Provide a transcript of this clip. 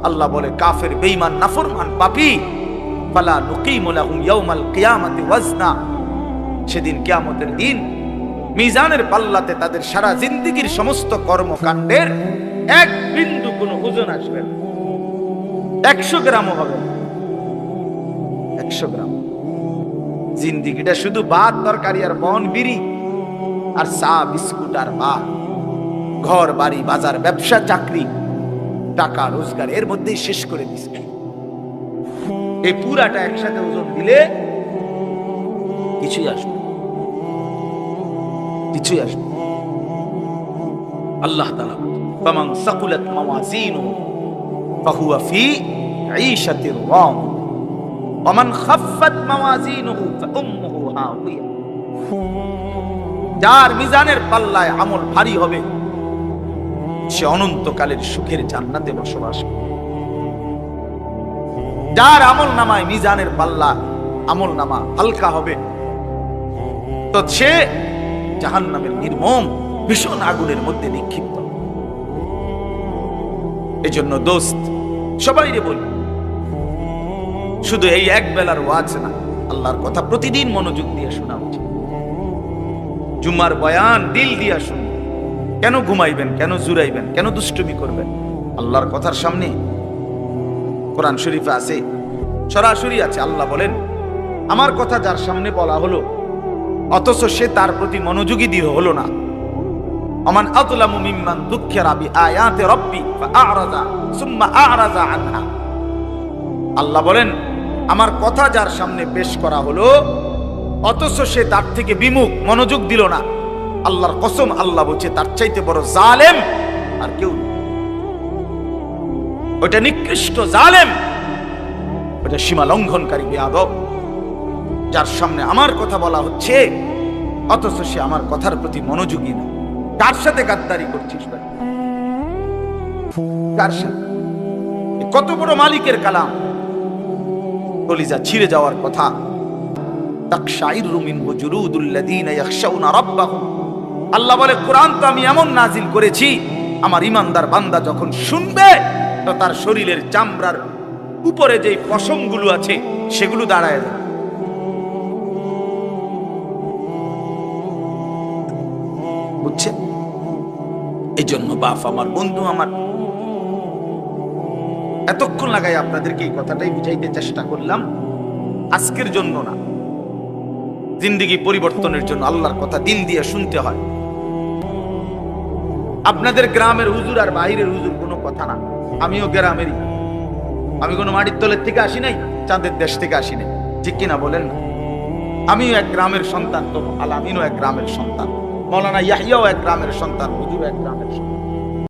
আল্লাহ বলে কাফের, বেঈমান, নাফরমান, পাপী, ফালা নুকিমু লাহুম ইয়াউমাল কিয়ামাতি ওয়াজনা, সেদিন কিয়ামতের দিন মিজানের পাল্লাতে তাদের সারা জিন্দেগীর সমস্ত কর্মকাণ্ডের এক বিন্দু কোনো ওজন আসবে না, 100 গ্রামও হবে না, 100 গ্রাম। জিন্দেগিটা শুধু ভাত তরকারি আর বন বিড়ি আর চা বিস্কুট আর ভাত, ঘর বাড়ি বাজার ব্যবসা চাকরি টাকা রোজগার এর মধ্যেই শেষ করে দিচ্ছে। এই পুরাটা একসাথে ওজন দিলে কিছুই আসবে, কিছুই আসবে। আল্লাহ তাআলা ফামান সাকুলাত মাওয়াজিনুহু ফাহুয়া ফি ঈশাতির রাদিয়া ওয়া মান খাফফাত মাওয়াজিনুহু ফাউম্মুহু হাওিয়া, যার মিজানের পাল্লায় আমল ভারী হবে সে অনন্তকালের সুখের জান্নাতে বসবাস করবে। যার আমল নামায় মিজানের পাল্লা আমল নামা হালকা হবে তো সে জাহান্নামের নির্মম ভীষণ আগুনের মধ্যে নিক্ষিপ্ত। এজন্য দোস্ত সবাইরে বলি, শুধু এই এক বেলার ওয়াজ না, আল্লাহর কথা প্রতিদিন মনোযোগ দিয়ে শোনা উচিত। জুমার বয়ান দিল দিয়া শুনুন। কেন ঘুমাইবেন, কেন জুরাইবেন, কেন দুষ্টুমি করবেন? আল্লাহর কথার সামনে কোরআন শরীফে আছে, সরাসরি আছে, আল্লাহ বলেন আমার কথা যার সামনে বলা হলো অথচ সে তার প্রতি মনোযোগী দিয়ে হলো না, আমান আযলামু মিম্মান যুক্কিরা বিআয়াতি রাব্বি ফাআরাযা সুম্মা আ'রাযা আনহা। আল্লাহ বলেন আমার কথা যার সামনে পেশ করা হলো অথচ সে তার থেকে বিমুখ, মনোযোগ দিল না, আল্লাহর কসম আল্লাহ বলছে তার চাইতে বড় জালেম আর কেউ নেই। ওটা নিকৃষ্ট জালেম, ওটা সীমা লঙ্ঘনকারী বেয়াদব, যার সামনে আমার কথা বলা হচ্ছে অথচ সে আমার কথার প্রতি মনোযোগী না। কার সাথে গাদ্দারি করছিস ভাই? কার সাথে? কত বড় মালিকের কালাম, কলিজা ছিঁড়ে যাওয়ার কথা। তাকশাইরু মিনহু জুলুদুল্লাযীনা ইয়াখশাউনা রাব্বাহুম। আল্লাহ বলে কোরআন তো আমি এমন নাজিল করেছি আমার ইমানদার বান্দা যখন শুনবে তো তার শরীরের চামড়ার উপরে যে পশমগুলো আছে সেগুলো দাঁড়ায় যাবে। বুঝছেন? এই জন্য বাপ আমার, বন্ধু আমার, এতক্ষণ লাগাই আপনাদেরকে এই কথাটাই বুঝাইতে চেষ্টা করলাম। আজকের জন্য না, জিন্দেগি পরিবর্তনের জন্য আল্লাহর কথা দিল দিয়ে শুনতে হয়। আপনাদের গ্রামের হুজুর আর বাইরের হুজুর কোনো কথা না, আমিও গ্রামেরই। আমি কোনো মাটির তলের থেকে আসি নাই, চাঁদের দেশ থেকে আসি নাই, ঠিক কিনা বলেন না? আমিও এক গ্রামের সন্তান, তো আলামিনও এক গ্রামের সন্তান, মৌলানা ইয়াহিয়াও এক গ্রামের সন্তান, হুজুর এক গ্রামের সন্তান।